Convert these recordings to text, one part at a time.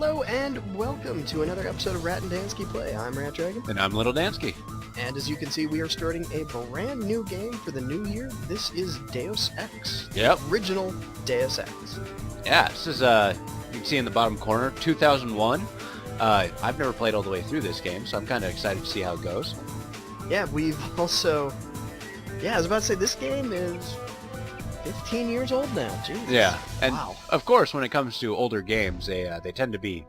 Hello and welcome to another episode of Rat and Dansky Play. I'm Rat Dragon. And I'm Little Dansky. And as you can see, we are starting a brand new game for the new year. This is Deus Ex. Yep. Original Deus Ex. Yeah, this is, you can see in the bottom corner, 2001. I've never played all the way through this game, so I'm kind of excited to see how it goes. Yeah, we've also... Yeah, I was about to say, this game is 15 years old now. Jeez. Yeah, and wow. Of course, when it comes to older games, they tend to be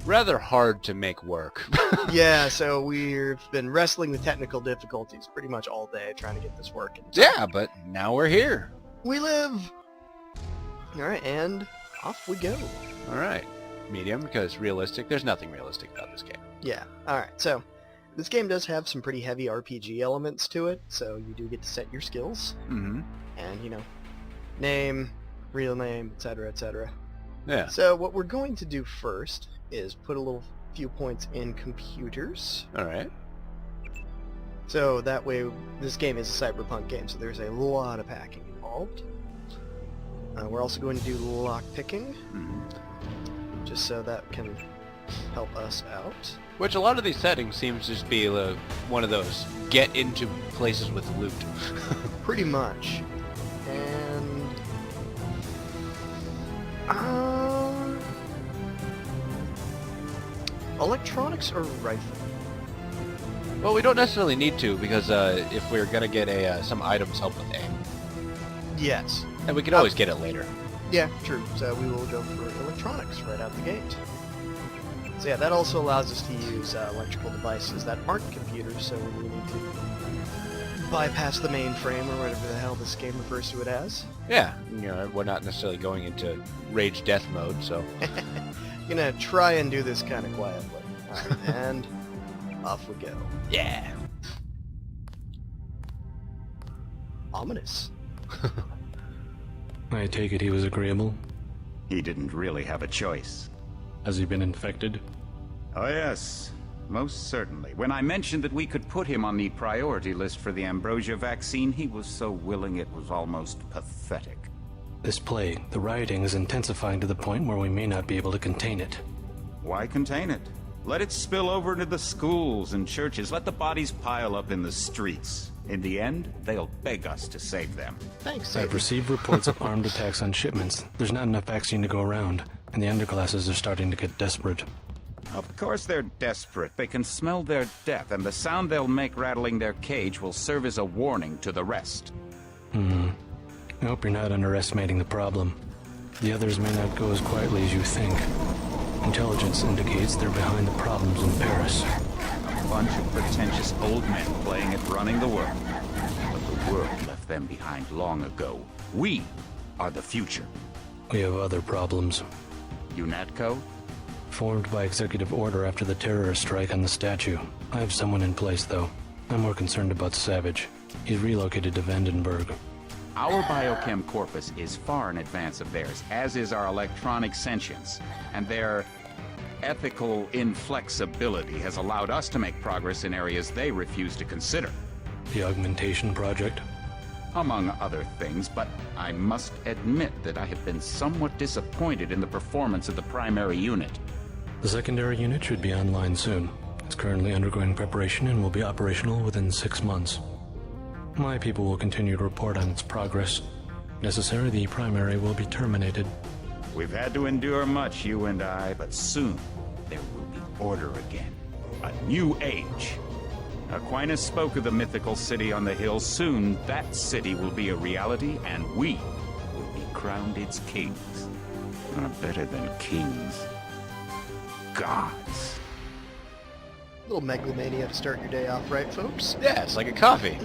rather hard to make work. Yeah, so we've been wrestling with technical difficulties pretty much all day trying to get this working. Yeah, but now we're here. We live! Alright, and off we go. Alright. Medium, because realistic. There's nothing realistic about this game. Yeah, alright, so this game does have some pretty heavy RPG elements to it, so you do get to set your skills. Mm-hmm. And, you know, name, real name, etc., etc. Yeah. So what we're going to do first is put a few points in computers. Alright. So that way, this game is a cyberpunk game, so there's a lot of hacking involved. We're also going to do lock picking, just so that can help us out. Which a lot of these settings seems to just be one of those get into places with loot. Pretty much. And... electronics or rifle? Well, we don't necessarily need to, because if we're going to get some items help with aim. Yes. And we can always get it later. Yeah, true. So we will go for electronics right out the gate. So yeah, that also allows us to use electrical devices that aren't computers, so we need to bypass the mainframe or whatever the hell this game refers to it as. Yeah, you know, we're not necessarily going into rage death mode, so... Gonna try and do this kind of quietly. Alright, and off we go. Yeah. Ominous. I take it he was agreeable. He didn't really have a choice. Has he been infected? Oh yes, most certainly. When I mentioned that we could put him on the priority list for the ambrosia vaccine, he was so willing it was almost pathetic. This plague, the rioting is intensifying to the point where we may not be able to contain it. Why contain it? Let it spill over into the schools and churches. Let the bodies pile up in the streets. In the end, they'll beg us to save them. Thanks, I've Satan. received reports of armed attacks on shipments. There's not enough vaccine to go around, and the underclasses are starting to get desperate. Of course they're desperate. They can smell their death, and the sound they'll make rattling their cage will serve as a warning to the rest. I hope you're not underestimating the problem. The others may not go as quietly as you think. Intelligence indicates they're behind the problems in Paris. A bunch of pretentious old men playing at running the world. But the world left them behind long ago. We are the future. We have other problems. UNATCO? Formed by executive order after the terrorist strike on the statue. I have someone in place, though. I'm more concerned about Savage. He's relocated to Vandenberg. Our biochem corpus is far in advance of theirs, as is our electronic sentience, and their ethical inflexibility has allowed us to make progress in areas they refuse to consider. The Augmentation Project? Among other things, but I must admit that I have been somewhat disappointed in the performance of the primary unit. The secondary unit should be online soon. It's currently undergoing preparation and will be operational within 6 months. My people will continue to report on its progress. If necessary, the primary will be terminated. We've had to endure much, you and I, but soon there will be order again. A new age. Aquinas spoke of the mythical city on the hill. Soon, that city will be a reality, and we will be crowned its kings. Better than kings. Gods. A little megalomania to start your day off, right, folks? Yeah, it's like a coffee.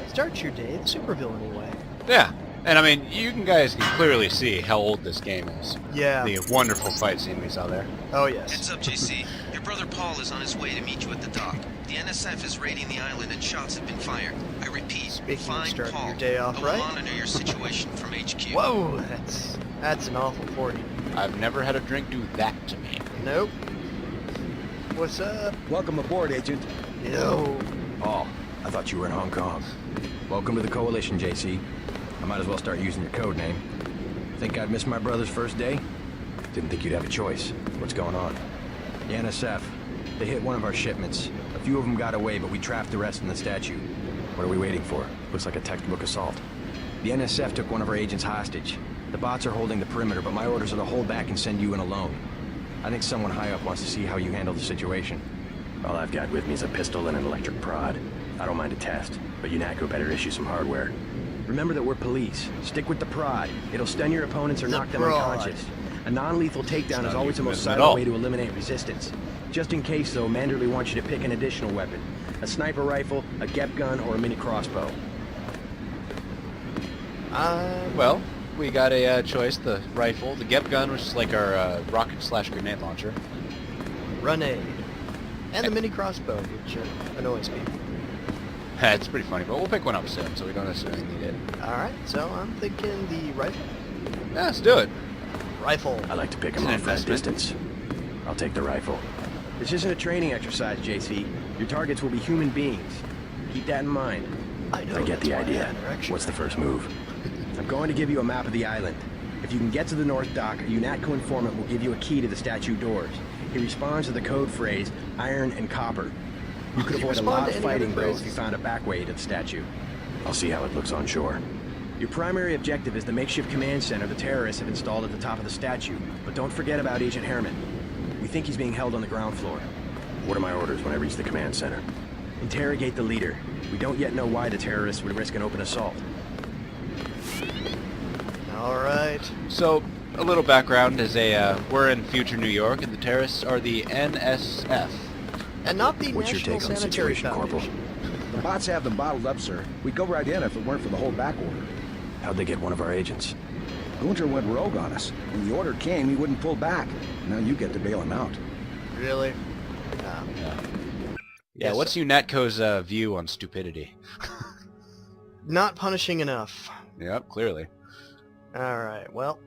Start your day the supervillainy way. Yeah. And I mean, you guys can clearly see how old this game is. Yeah. The wonderful fight scene we saw there. Oh, yes. Heads up, JC. Your brother Paul is on his way to meet you at the dock. The NSF is raiding the island and shots have been fired. I repeat, Speaking of find starting Paul. your day off I will right. monitor your situation from HQ. Whoa, that's an awful 40. I've never had a drink do that to me. Nope. What's up? Welcome aboard, Agent. Yo. Oh, I thought you were in Hong Kong. Welcome to the Coalition, JC. I might as well start using your code name. Think I'd miss my brother's first day? Didn't think you'd have a choice. What's going on? The NSF. They hit one of our shipments. A few of them got away, but we trapped the rest in the statue. What are we waiting for? Looks like a textbook assault. The NSF took one of our agents hostage. The bots are holding the perimeter, but my orders are to hold back and send you in alone. I think someone high up wants to see how you handle the situation. All I've got with me is a pistol and an electric prod. I don't mind a test, but UNATCO better issue some hardware. Remember that we're police. Stick with the prod. It'll stun your opponents or knock them unconscious. A non-lethal takedown is always the most silent way to eliminate resistance. Just in case, though, Manderley wants you to pick an additional weapon. A sniper rifle, a GEP gun, or a mini crossbow. Well, we got a choice, the rifle, the GEP gun, which is like our rocket/grenade launcher. Grenade. And the mini crossbow, which annoys me. It's pretty funny, but we'll pick one up soon, so we don't necessarily need it. Alright, so I'm thinking the rifle. Yeah, let's do it. Rifle. I like to pick them It's an off that investment. distance. I'll take the rifle. This isn't a training exercise, JC. Your targets will be human beings. Keep that in mind. I know. I get the that's why I idea. had direction. What's the first move? I'm going to give you a map of the island. If you can get to the North Dock, a UNATCO informant will give you a key to the statue doors. He responds to the code phrase, iron and copper. You could avoid a lot of fighting, though, if you found a back way to the statue. I'll see how it looks on shore. Your primary objective is the makeshift command center the terrorists have installed at the top of the statue. But don't forget about Agent Herman. We think he's being held on the ground floor. What are my orders when I reach the command center? Interrogate the leader. We don't yet know why the terrorists would risk an open assault. Alright. So, a little background is we're in future New York, and the terrorists are the NSF. And not the What's your National take on the Sanitary situation, Corporal? Foundation. The bots have them bottled up, sir. We'd go right in if it weren't for the whole back order. How'd they get one of our agents? Gunter went rogue on us. When the order came, he wouldn't pull back. Now you get to bail him out. Really? Yeah, Yes, what's UNATCO's view on stupidity? Not punishing enough. Yep, clearly. Alright, well.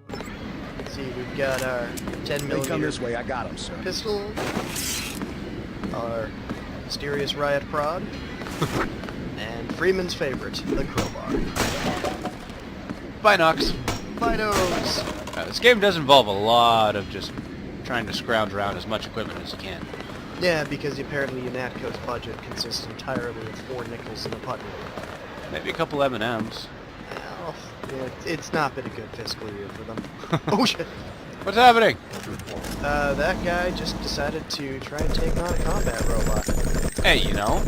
Let's see, we've got our 10 They come millimeter this way, I got him, sir. pistol, our mysterious riot prod, and Freeman's favorite, the crowbar. Binocs. Binos! This game does involve a lot of just trying to scrounge around as much equipment as you can. Yeah, because apparently UNATCO's budget consists entirely of 4 nickels in a button. Maybe a couple M&Ms. Well, it's not been a good fiscal year for them. Oh shit! What's happening? That guy just decided to try and take on a combat robot. Hey, you know.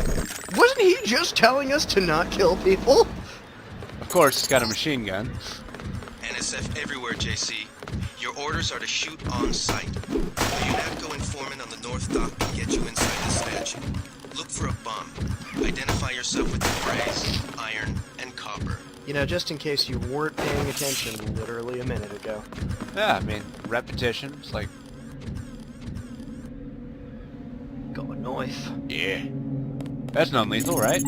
Wasn't he just telling us to not kill people? Of course, it's got a machine gun. NSF everywhere, JC. Your orders are to shoot on sight. The UNATCO informant on the North Dock will get you inside the statue. Look for a bomb. Identify yourself with the phrase, iron and copper. You know, just in case you weren't paying attention literally a minute ago. Yeah, I mean, repetition. It's like, Go a knife. yeah. That's non-lethal, right?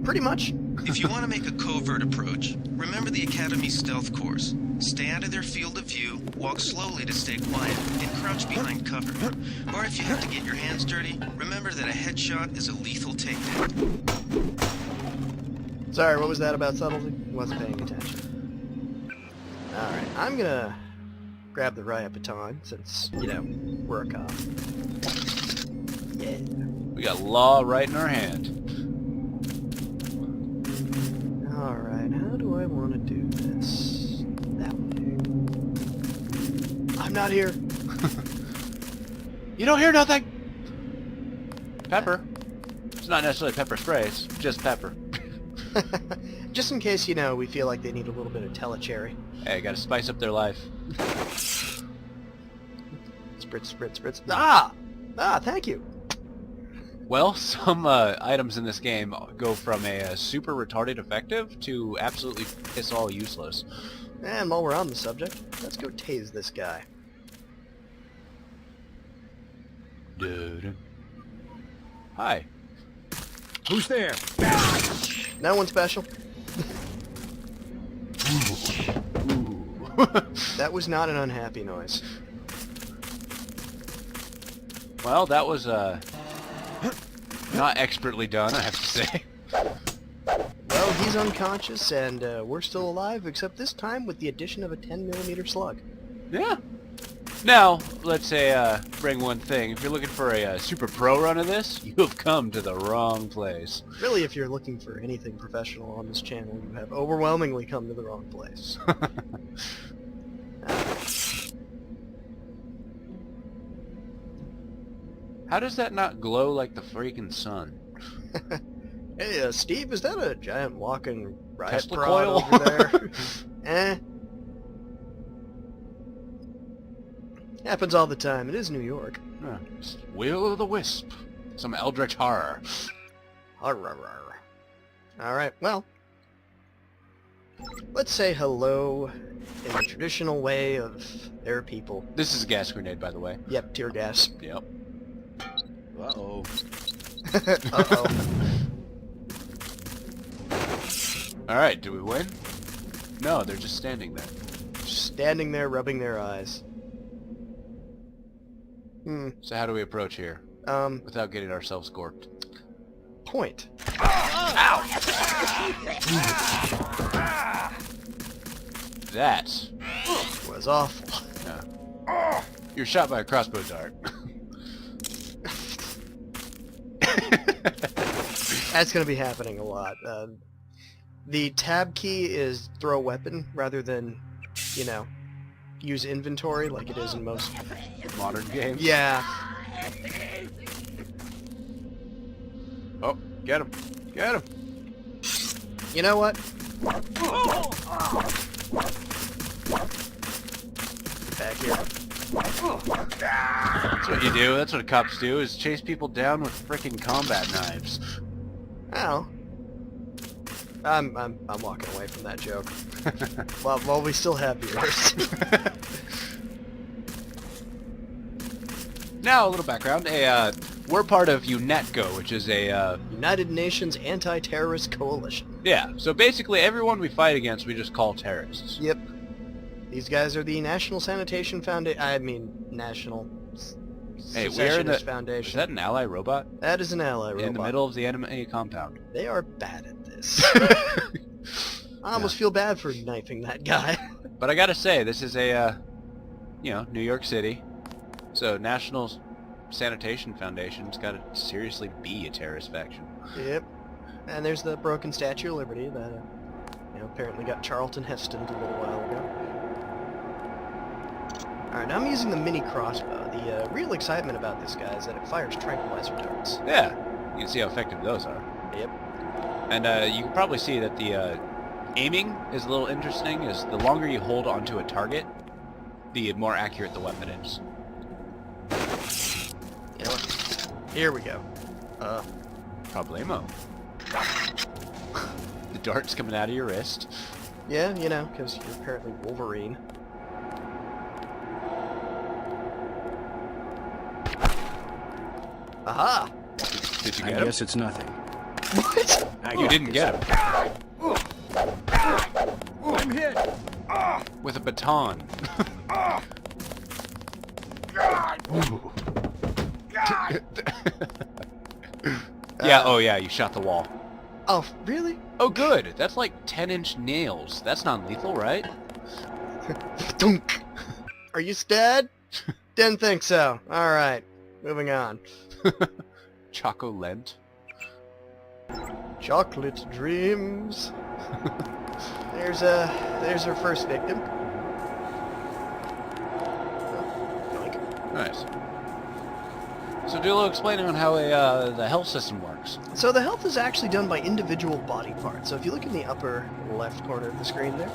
Pretty much. If you want to make a covert approach, remember the Academy's stealth course. Stay out of their field of view, walk slowly to stay quiet, and crouch behind cover. Or if you have to get your hands dirty, remember that a headshot is a lethal takedown. Sorry, what was that about subtlety? Wasn't paying attention. Alright, I'm gonna grab the riot baton, since, you know, we're a cop. Yeah. We got law right in our hand. Alright, how do I want to do this? That way. I'm not here. You don't hear nothing! Pepper. It's not necessarily pepper spray, it's just pepper. Just in case, you know, we feel like they need a little bit of telecherry. Hey, gotta spice up their life. Spritz, spritz, spritz. Ah! Ah, thank you. Well, some items in this game go from a super retarded effective to absolutely piss all useless. And while we're on the subject, let's go tase this guy. Hi. Who's there? No one special. That was not an unhappy noise. Well, that was not expertly done, I have to say. Well, he's unconscious, and we're still alive, except this time with the addition of a 10mm slug. Yeah. Now, let's say, bring one thing. If you're looking for a super pro run of this, you have come to the wrong place. Really, if you're looking for anything professional on this channel, you have overwhelmingly come to the wrong place. How does that not glow like the freaking sun? Hey, Steve, is that a giant walking riot Tesla prod coil? over there? Eh? Happens all the time. It is New York. Huh. Will o' the Wisp. Some eldritch horror. Alright, well. Let's say hello in the traditional way of their people. This is a gas grenade, by the way. Yep, tear gas. Yep. Uh-oh. Uh-oh. Alright, do we win? No, they're just standing there. Standing there rubbing their eyes. So how do we approach here? Without getting ourselves gorked? Point. That Was awful. you're shot by a crossbow dart. That's gonna be happening a lot. The tab key is throw weapon rather than, you know, use inventory like it is in most... Modern games. Yeah. Oh, get him. Get him. You know what? Get back here. That's what you do. That's what cops do, is chase people down with frickin' combat knives. Oh. I'm walking away from that joke. While we still have viewers. Now, a little background. We're part of UNATCO, which is a, United Nations Anti-Terrorist Coalition. yeah, so basically everyone we fight against we just call terrorists. Yep. These guys are the National Sanitation Foundation. I mean, National Hey, we are in the... Secessionist Is Foundation. that an ally robot? That is an ally robot. In the middle of the enemy compound. They are bad at this. I almost feel bad for knifing that guy. But I gotta say, this is a, you know, New York City. So National Sanitation Foundation's gotta seriously be a terrorist faction. Yep. And there's the broken Statue of Liberty that, you know, apparently got Charlton Heston a little while ago. Alright, now I'm using the mini crossbow. The real excitement about this guy is that it fires tranquilizer darts. Yeah, you can see how effective those are. Yep. And you can probably see that the aiming is a little interesting, is the longer you hold onto a target, the more accurate the weapon is. You know what? Here we go. Problemo. The dart's coming out of your wrist. Yeah, you know, because you're apparently Wolverine. Aha! Did you I get him? guess it's nothing. What? You didn't get him. I'm hit! With a baton. Yeah, oh yeah, you shot the wall. Oh, really? Oh good, that's like 10-inch nails. That's non-lethal, right? Dunk! Are you dead? Didn't think so. Alright, moving on. Choco Lent. Chocolate dreams. There's our first victim. Yoink. Nice. So do a little explaining on how the health system works. So the health is actually done by individual body parts. So if you look in the upper left corner of the screen there,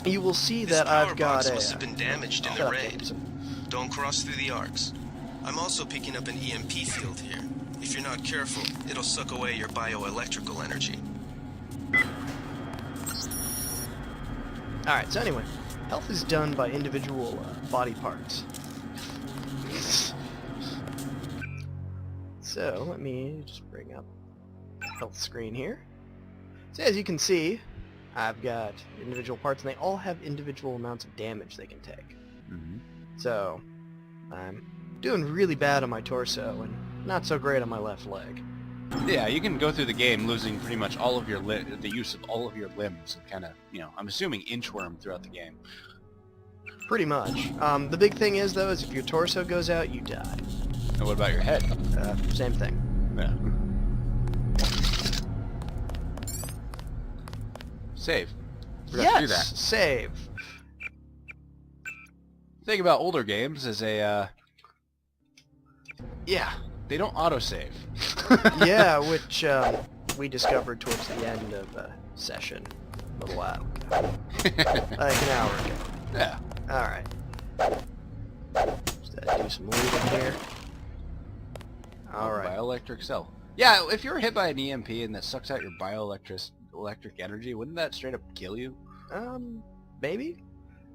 you will see This that power I've got box a... must have been damaged in Shut the up, raid. Jameson. Don't cross through the arcs. I'm also picking up an EMP field here. If you're not careful, it'll suck away your bioelectrical energy. Alright, so anyway, health is done by individual body parts. So, let me just bring up health screen here. So as you can see, I've got individual parts, and they all have individual amounts of damage they can take. Mm-hmm. So, I'm doing really bad on my torso, and not so great on my left leg. Yeah, you can go through the game losing pretty much all of your the use of all of your limbs, and kind of, you know, I'm assuming inchworm throughout the game. Pretty much. The big thing is, though, is if your torso goes out, you die. And what about your head? Same thing. Yeah. Save. Forgot to do that. Yes! Save. The thing about older games is Yeah. they don't autosave. Yeah, which we discovered towards the end of a session a little while ago. Like an hour ago. Yeah. Alright. Just do some looting here. Alright. Bioelectric cell. Yeah, if you're hit by an EMP and that sucks out your electric energy, wouldn't that straight up kill you? Maybe?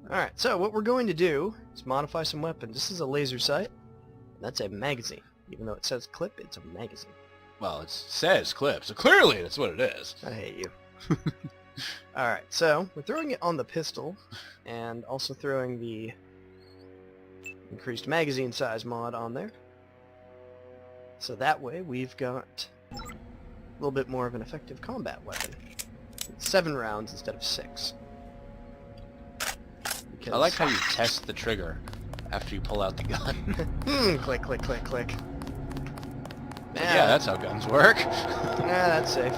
Alright, so what we're going to do is modify some weapons. This is a laser sight. That's a magazine. Even though it says clip, it's a magazine. Well, it says clip, so clearly that's what it is. I hate you. Alright, so we're throwing it on the pistol, and also throwing the increased magazine size mod on there. So that way we've got a little bit more of an effective combat weapon. It's 7 rounds instead of 6. Because... I like how you test the trigger after you pull out the gun. Click, click, click, click. Yeah, that's how guns work. That's safe.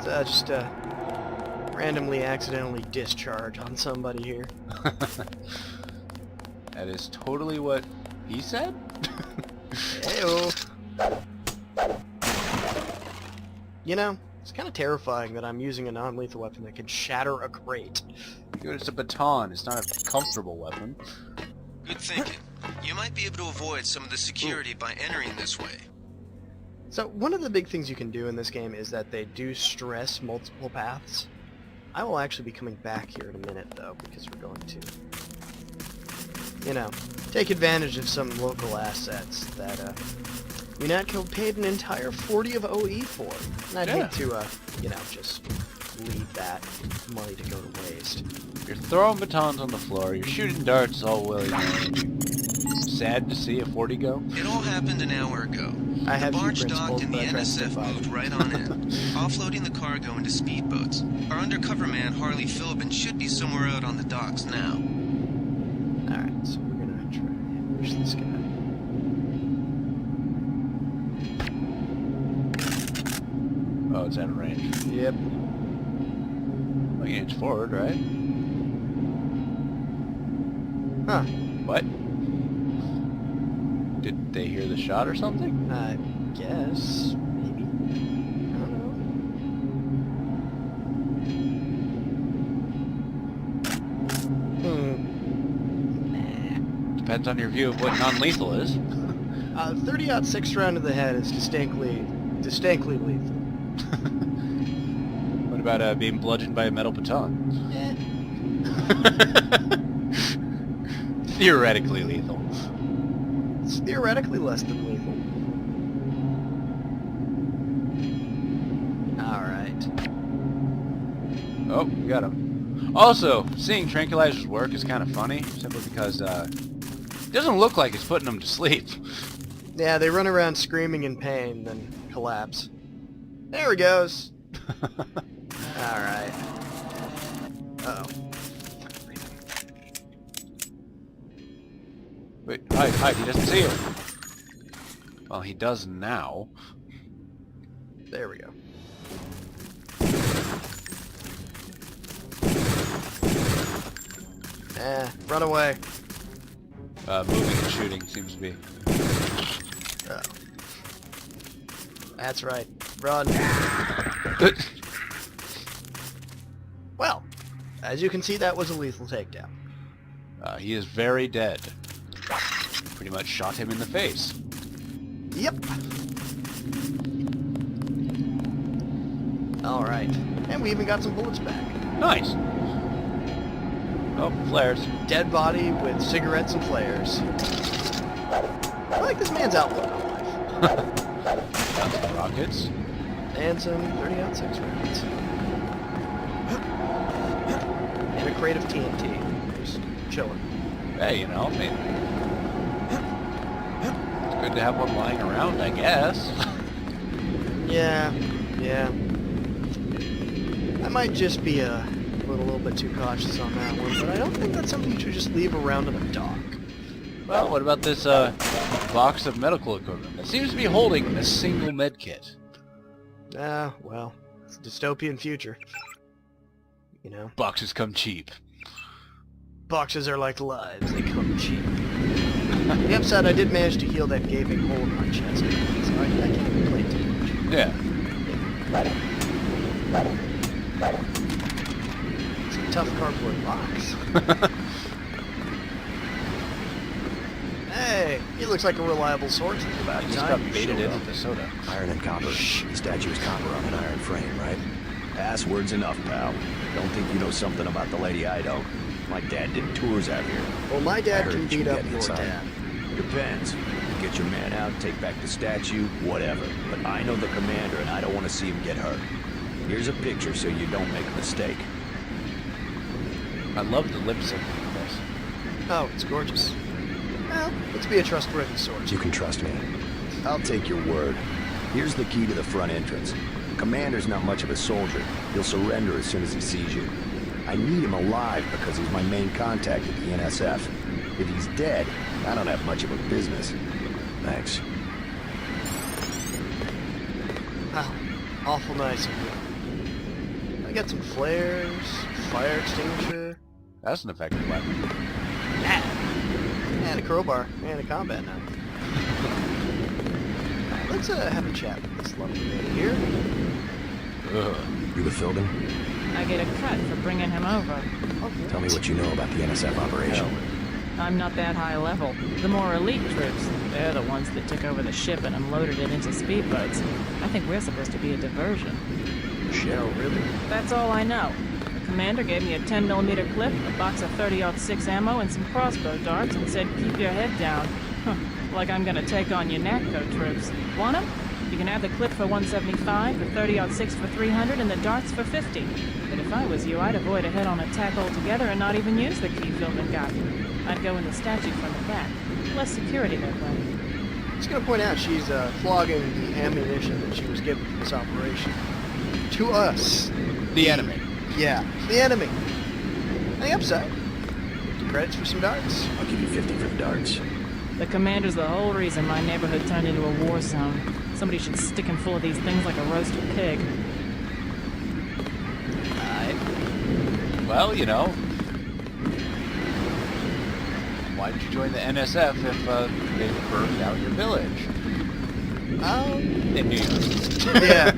It's just randomly, accidentally discharge on somebody here. That is totally what he said? Heyo. You know, it's kind of terrifying that I'm using a non-lethal weapon that can shatter a crate. It's a baton, it's not a comfortable weapon. Good thinking. You might be able to avoid some of the security by entering this way. So one of the big things you can do in this game is that they do stress multiple paths. I will actually be coming back here in a minute, though, because we're going to, you know, take advantage of some local assets that UNATCO paid an entire 40 of OE for. And I'd hate to, you know, just leave that money to go to waste. You're throwing batons on the floor, you're shooting darts all willy-nilly. Sad to see a 40 go? It all happened an hour ago. I have The barge few docked and the principles, but I tried to NSF find moved them. right on in, offloading the cargo into speedboats. Our undercover man, Harley Philbin, should be somewhere out on the docks now. Alright, so we're gonna try and push this guy. Oh, it's out of range. Yep. Well, you inch forward, right? Huh. What? Did they hear the shot or something? I guess. Maybe. I don't know. Depends on your view of what non-lethal is. 30-06 round to the head is distinctly lethal. What about being bludgeoned by a metal baton? Theoretically lethal. It's theoretically less than lethal. Alright. Oh, we got him. Also, seeing tranquilizers work is kind of funny, simply because it doesn't look like it's putting them to sleep. Yeah, they run around screaming in pain, then collapse. There he goes! Alright. Uh-oh. Wait, hide, he doesn't see you. Well, he does now. There we go. Run away. Moving and shooting seems to be. Oh. That's right. Run. Well, as you can see, that was a lethal takedown. He is very dead. Pretty much shot him in the face. Yep. Alright. And we even got some bullets back. Nice. Oh, flares. Dead body with cigarettes and flares. I like this man's outlook on life. Got some rockets. And some 30-06 rounds. And a crate of TNT. Just chilling. Hey, you know, I mean, it's good to have one lying around, I guess. Yeah. That might just be a a little bit too cautious on that one, but I don't think that's something you should just leave around in a dock. Well, what about this box of medical equipment that seems to be holding a single med kit? Well, it's a dystopian future. You know? Boxes come cheap. Boxes are like lives, they come cheap. The upside, I did manage to heal that gaping hole in my chest, so I can't complain too much. Yeah. It's a tough cardboard box. Hey, he looks like a reliable source. About He just time got you baited showed into up. the soda. Iron and copper. The statue is copper on an iron frame, right? Password's enough, pal. Don't think you know something about the lady I don't. My dad did tours out here. Well, my I dad heard can that you beat up get your inside. dad. Depends. Get your man out, take back the statue, whatever. But I know the commander and I don't want to see him get hurt. Here's a picture so you don't make a mistake. I love the lip sync of this. Oh, it's gorgeous. Well, let's be a trustworthy source. You can trust me. I'll take your word. Here's the key to the front entrance. Commander's not much of a soldier. He'll surrender as soon as he sees you. I need him alive because he's my main contact at the NSF. If he's dead, I don't have much of a business. Thanks. Wow, awful nice of you. I got some flares, fire extinguisher, That's an effective weapon. and a crowbar, and a combat knife. Let's have a chat with this lovely lady here. Ugh. You with Philbin? I get a cut for bringing him over. Tell me what you know about the NSF operation. I'm not that high level. The more elite troops, they're the ones that took over the ship and unloaded it into speedboats. I think we're supposed to be a diversion. Shit, oh, really? That's all I know. The commander gave me a 10mm clip, a box of 30-06 ammo, and some crossbow darts and said, keep your head down. Huh. Like I'm gonna take on UNATCO troops. Want 'em? You can have the clip for 175, the 30-06 for 300, and the darts for 50. But if I was you, I'd avoid a head-on attack altogether and not even use the key Philbin got. I'd go in the statue from the back. Less security that way. I'm just gonna point out she's flogging the ammunition that she was given for this operation. To us. The enemy. Yeah, the enemy. On the upside, 50 credits for some darts. I'll give you 50 for the darts. The commander's the whole reason my neighborhood turned into a war zone. Somebody should stick him full of these things like a roasted pig. Well, you know. Why did you join the NSF if they burned out your village? In New York. Yeah.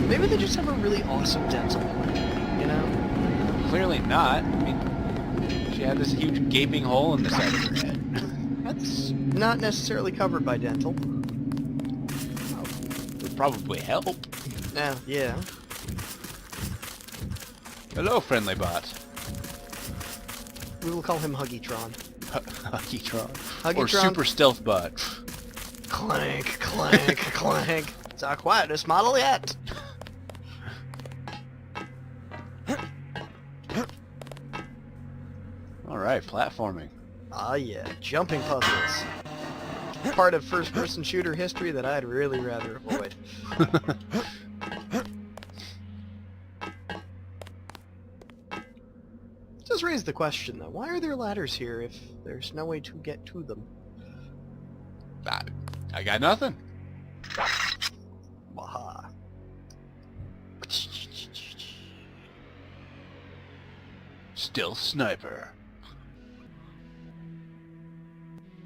Maybe they just have a really awesome dental plan, you know? Clearly not. I mean, she had this huge gaping hole in the side of her head. That's not necessarily covered by dental. Would probably help. Yeah. Hello, friendly bot. We will call him Huggytron. Huggytron. Huggytron. Or Super Stealth Bot. Clank, clank, clank. It's our quietest model yet. Alright, platforming. Ah yeah, jumping puzzles. Part of first-person shooter history that I'd really rather avoid. Does raise the question though, why are there ladders here if there's no way to get to them? I got nothing. Waha. Stealth Sniper.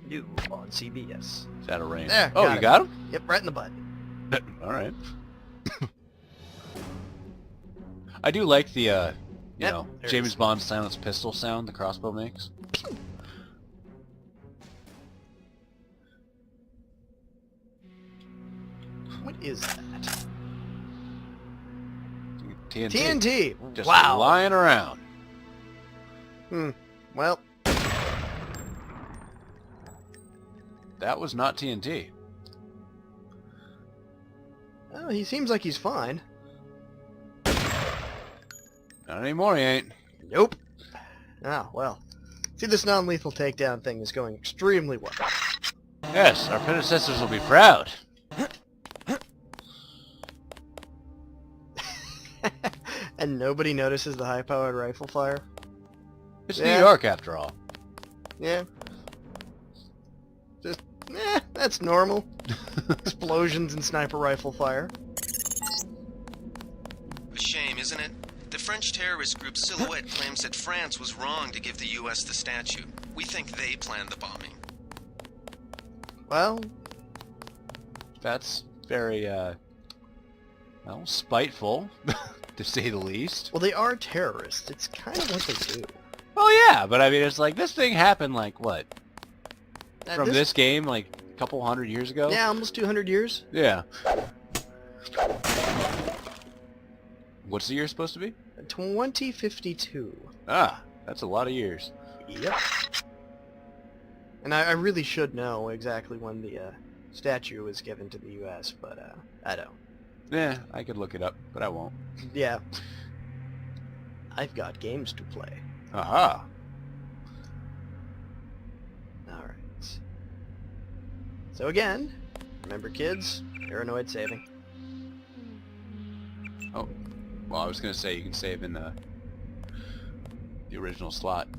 New on CBS. Is that a range? There, Oh, got you it. got him? Yep, right in the butt. Alright. I do like the, you Yep, know, there it James is. Bond silenced pistol sound the crossbow makes. What is that? TNT. TNT! Just Wow! lying around. Well, That was not TNT. well, he seems like he's fine. Not anymore, he ain't. Nope. Ah, well. See, this non-lethal takedown thing is going extremely well. Yes, our predecessors will be proud. And nobody notices the high-powered rifle fire? It's Yeah. New York, after all. Yeah. Just, that's normal. Explosions and sniper rifle fire. A shame, isn't it? The French terrorist group Silhouette claims that France was wrong to give the U.S. the statue. We think they planned the bombing. Well, That's very, well, spiteful, to say the least. they are terrorists. It's kind of what they do. Oh yeah, but I mean, it's like, this thing happened, like, what? From This- this game, like, a couple hundred years ago? Yeah, almost 200 years. Yeah. What's the year supposed to be? 2052. Ah, that's a lot of years. Yep. And I really should know exactly when the statue was given to the U.S., but I don't. Yeah, I could look it up, but I won't. Yeah. I've got games to play. Aha! Alright. So again, remember kids, paranoid saving. Oh, well, I was gonna say you can save in the original slot.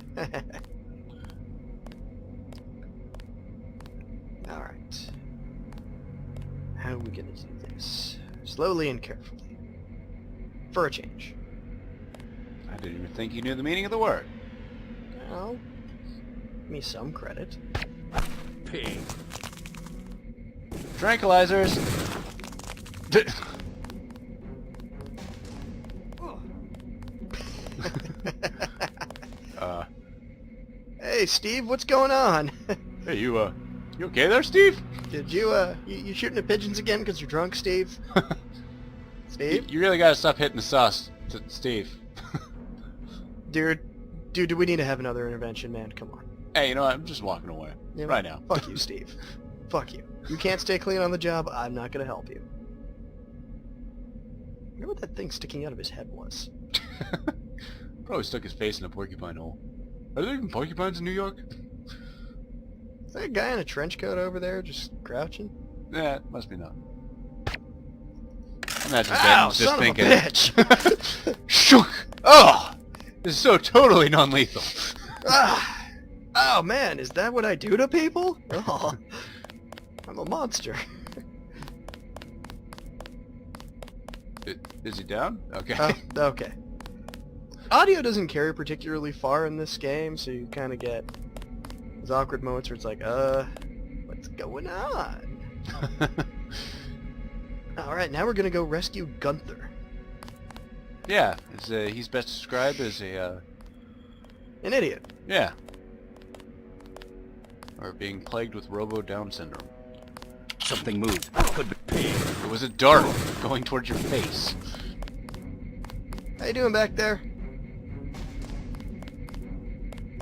Alright. How are we gonna do this? Slowly and carefully. For a change. I didn't even think you knew the meaning of the word. Well, give me some credit. Pig. Tranquilizers! Hey, Steve, what's going on? Hey, you okay there, Steve? Did you, you shooting at pigeons again because you're drunk, Steve? Steve? You really gotta stop hitting the sauce, Steve. Dude, do we need to have another intervention, man? Come on. Hey, you know what? I'm just walking away. You know, Right now. Fuck you, Steve. Fuck you. You can't stay clean on the job, I'm not gonna help you. I wonder what that thing sticking out of his head was. Probably stuck his face in a porcupine hole. Are there even porcupines in New York? Is that a guy in a trench coat over there just crouching? Yeah, must be not. Imagine Ow, just son thinking, of a bitch! shook! Oh! This is so totally non-lethal. Ah! Oh man, is that what I do to people? Oh, I'm a monster. Is he down? Okay. Oh, okay. Audio doesn't carry particularly far in this game, so you kind of get those awkward moments where it's like, what's going on? Alright, now we're gonna go rescue Gunther. Yeah, he's best described as a, An idiot. yeah. Or being plagued with Robo-Down syndrome. Something moved. Could be pig. It was a dart going towards your face. How you doing back there?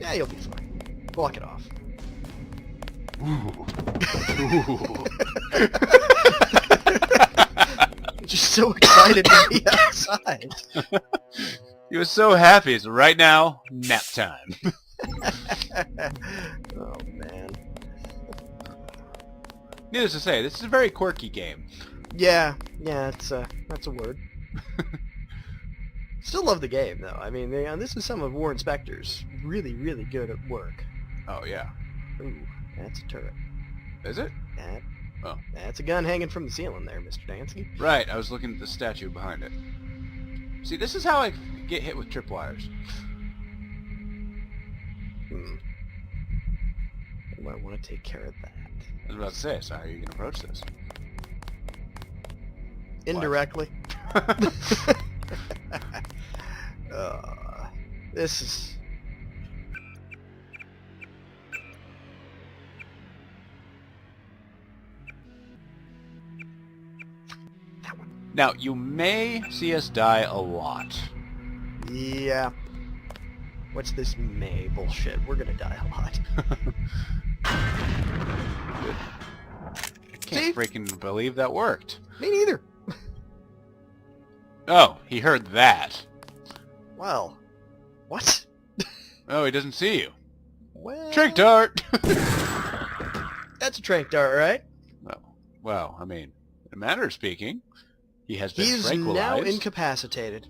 Yeah, you'll be fine. Block it off. Ooh. Just so excited to be outside. He was so happy. So right now, nap time. Oh man. Needless to say, this is a very quirky game. Yeah, it's that's a word. Still love the game though. I mean, this is some of Warren Spector's really, really good at work. Oh yeah. Ooh, that's a turret. Is it? That, Oh. That's a gun hanging from the ceiling there, Mr. Dansky. Right, I was looking at the statue behind it. See, this is how I get hit with tripwires. I want to take care of that. I was about to say, so how are you going to approach this? Indirectly. This is... Now, you may see us die a lot. Yeah. What's this May bullshit? We're gonna die a lot. I can't freaking believe that worked. Me neither. Oh, he heard that. Well, what? Oh, he doesn't see you. Well, Trick dart! that's a trank dart, right? Well, I mean, in a manner of speaking, he has been He's tranquilized. now incapacitated.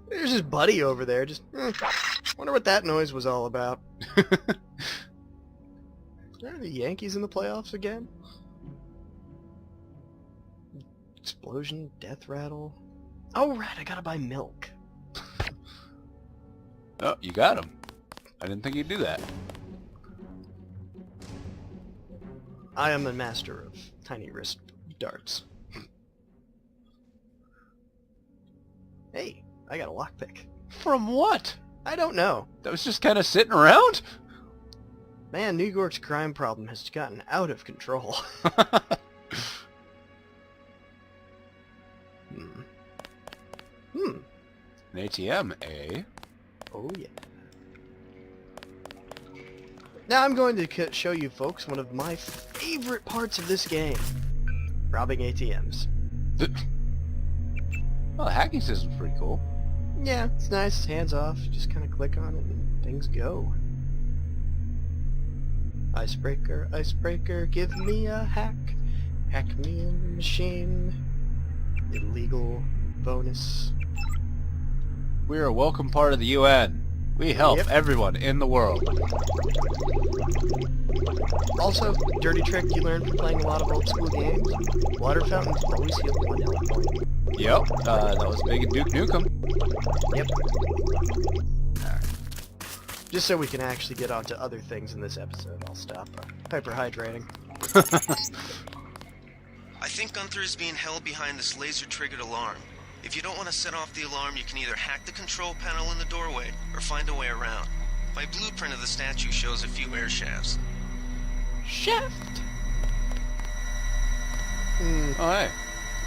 There's his buddy over there. Just wonder what that noise was all about. Are the Yankees in the playoffs again? Explosion, death rattle. Oh right, I gotta buy milk. Oh, you got him. I didn't think you'd do that. I am a master of tiny wrist darts. Hey, I got a lockpick. From what? I don't know. That was just kind of sitting around? Man, New York's crime problem has gotten out of control. An ATM, eh? Oh yeah. Now I'm going to show you folks one of my favorite parts of this game. Robbing ATMs. Well, the hacking system's pretty cool. Yeah, it's nice, hands off, you just kind of click on it and things go. Icebreaker, icebreaker, give me a hack. Hack me in the machine. Illegal bonus. We're a welcome part of the UN. We help everyone in the world. Also, dirty trick you learned from playing a lot of old school games. Water fountains always heal 1 health point. Yep, that was big in Duke Nukem. Yep. Alright. Just so we can actually get on to other things in this episode, I'll stop hyperhydrating. I think Gunther is being held behind this laser-triggered alarm. If you don't want to set off the alarm, you can either hack the control panel in the doorway, or find a way around. My blueprint of the statue shows a few air shafts. Shaft! Oh, hey.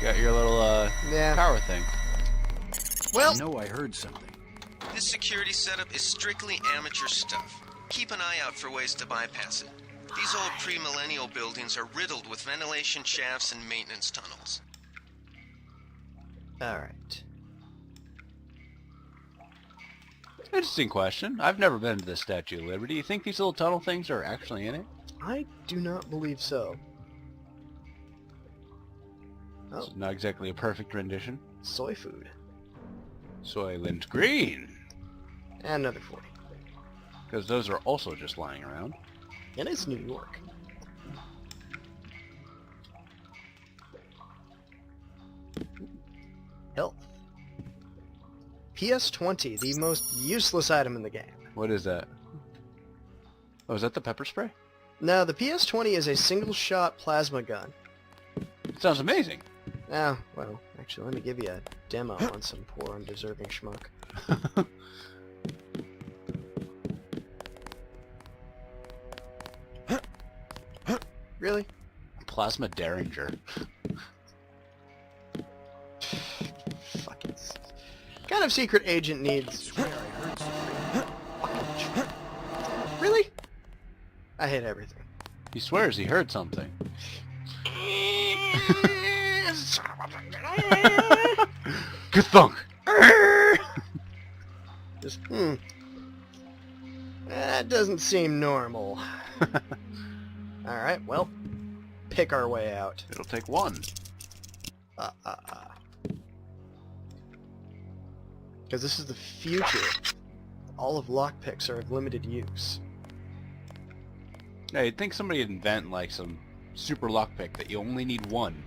You got your little, power thing. Well, I know I heard something. This security setup is strictly amateur stuff. Keep an eye out for ways to bypass it. These old pre-millennial buildings are riddled with ventilation shafts and maintenance tunnels. alright. Interesting question. I've never been to the Statue of Liberty. You think these little tunnel things are actually in it? I do not believe so. It's Oh, not exactly a perfect rendition. soy food. Soylent Green. And another 40. Because those are also just lying around. And it's New York. Health. PS20, the most useless item in the game. What is that? Oh, is that the pepper spray? No, the PS20 is a single-shot plasma gun. Sounds amazing. Ah, well, actually, let me give you a demo on some poor, undeserving schmuck. Really? Plasma Derringer. Fucking... kind of secret agent needs... Really? I hate everything. He swears he heard something. Ka-thunk! Just, that doesn't seem normal. Alright, well, pick our way out. It'll take one. Because this is the future. All of lockpicks are of limited use. Yeah, you'd think somebody would invent, like, some super lockpick that you only need one.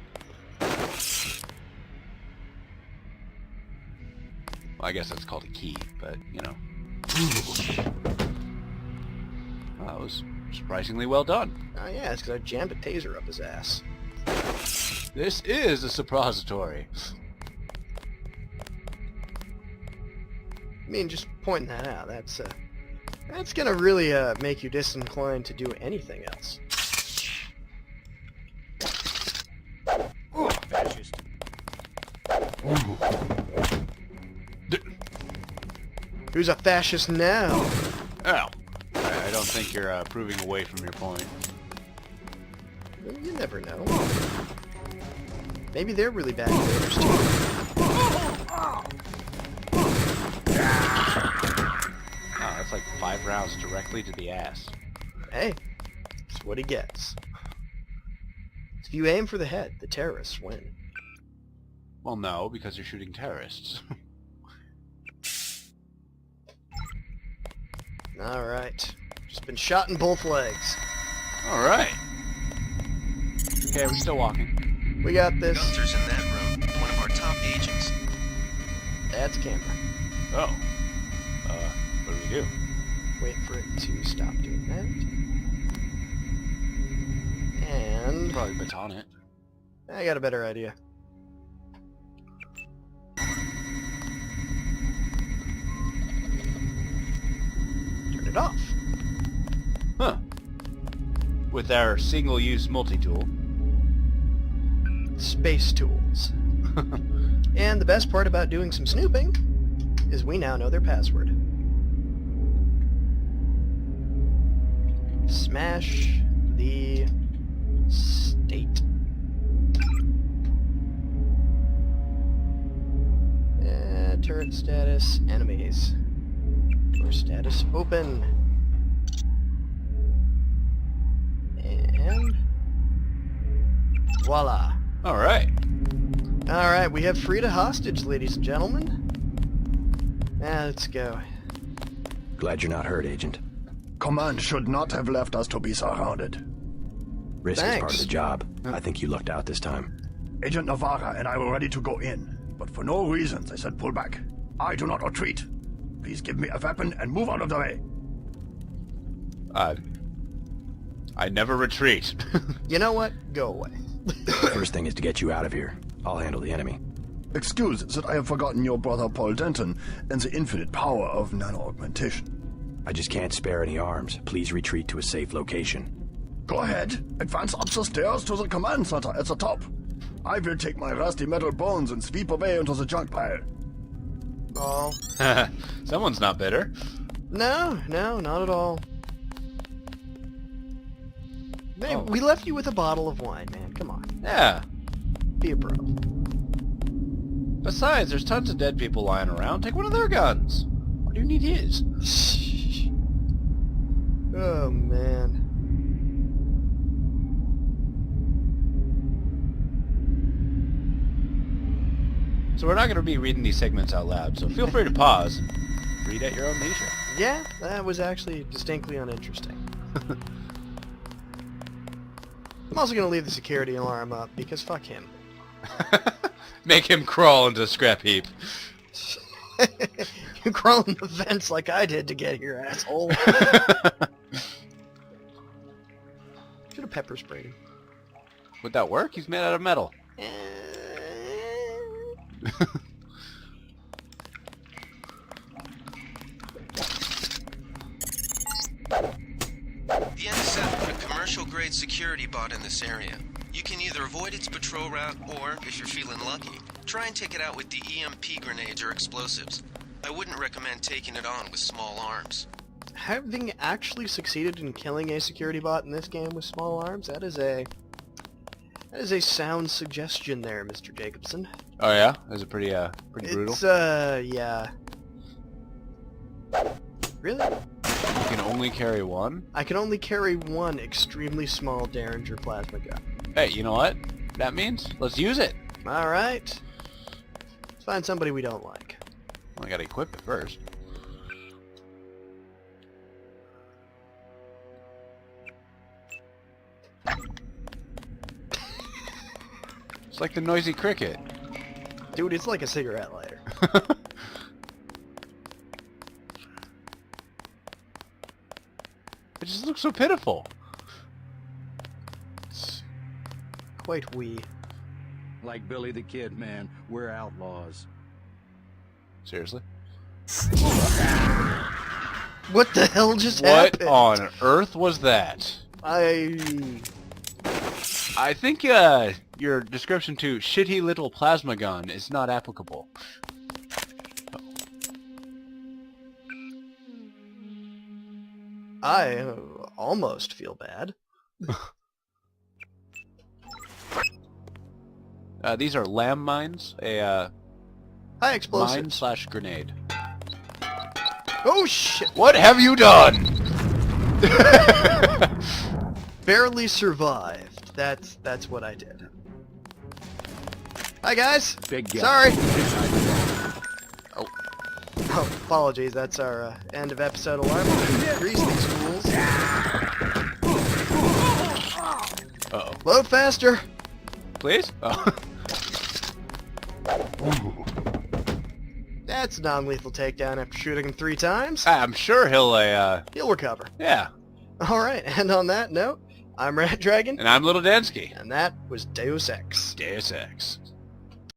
Well, I guess that's called a key, but, you know. Well, that was surprisingly well done. Oh yeah, it's because I jammed a taser up his ass. This is a suppository. I mean, just pointing that out, that's gonna really make you disinclined to do anything else. Ooh, fascist. Who's a fascist now? Oh. I don't think you're proving away from your point. Well, you never know. Maybe they're really bad invaders too. Oh, that's like 5 rounds directly to the ass. Hey, that's what he gets. If you aim for the head, the terrorists win. Well, no, because you're shooting terrorists. Alright. Just been shot in both legs. Alright. Okay, we're still walking. We got this. Gunther's in that room, one of our top agents. That's camera. Oh. What do we do? Wait for it to stop doing that. And... Probably baton it. I got a better idea. Turn it off. Huh. With our single-use multi-tool. Space tools. And the best part about doing some snooping is we now know their password. Smash the state. Turret status, enemies. Or status open. And voila. Alright. Alright, we have freed a hostage, ladies and gentlemen. Let's go. Glad you're not hurt, Agent. Command should not have left us to be surrounded. Risk is part of Thanks. the job. I think you lucked out this time. Agent Navarra and I were ready to go in, but for no reason they said pull back. I do not retreat. Please give me a weapon and move out of the way. I never retreat. You know what? Go away. First thing is to get you out of here. I'll handle the enemy. Excuse that I have forgotten your brother Paul Denton and the infinite power of nano-augmentation. I just can't spare any arms. Please retreat to a safe location. Go ahead. Advance up the stairs to the command center at the top. I will take my rusty metal bones and sweep away into the junk pile. Oh. Someone's not bitter. No, not at all. Man, we left you with a bottle of wine, man. Come on. Yeah. Be a bro. Besides, there's tons of dead people lying around. Take one of their guns. Why do you need his? Oh, man. So we're not going to be reading these segments out loud, so feel free to pause and read at your own leisure. Yeah, that was actually distinctly uninteresting. I'm also going to leave the security alarm up, because fuck him. Make him crawl into a scrap heap. You crawl in the vents like I did to get here, asshole. Should have pepper sprayed him. Would that work? He's made out of metal. The NSF put a commercial-grade security bot in this area. You can either avoid its patrol route, or, if you're feeling lucky, try and take it out with the EMP grenades or explosives. I wouldn't recommend taking it on with small arms. Having actually succeeded in killing a security bot in this game with small arms, that is a sound suggestion there, Mr. Jacobson. Oh yeah? Is it pretty brutal? It's, yeah. Really? You can only carry one? I can only carry one extremely small Derringer plasma gun. Hey, you know what that means? Let's use it. Alright. Let's find somebody we don't like. Well, I gotta equip it first. It's like the noisy cricket. Dude, it's like a cigarette lighter. It just looks so pitiful. It's quite wee. Like Billy the Kid, man. We're outlaws. Seriously? What the hell just What happened? on earth was that? I think your description to shitty little plasma gun is not applicable. almost feel bad. These are lamb mines, a High mine explosives. slash grenade. Oh shit! What have you done? Barely survived. That's what I did. Hi guys. Big guy. Sorry. Oh. Oh, apologies, that's our end of episode alarm. Grease these fools. Uh-oh. Load faster! Please? Oh. That's a non-lethal takedown after shooting him 3 times. I'm sure he'll, He'll recover. yeah. Alright, and on that note, I'm Rat Dragon, And I'm Little Dansky. and that was Deus Ex. Deus Ex.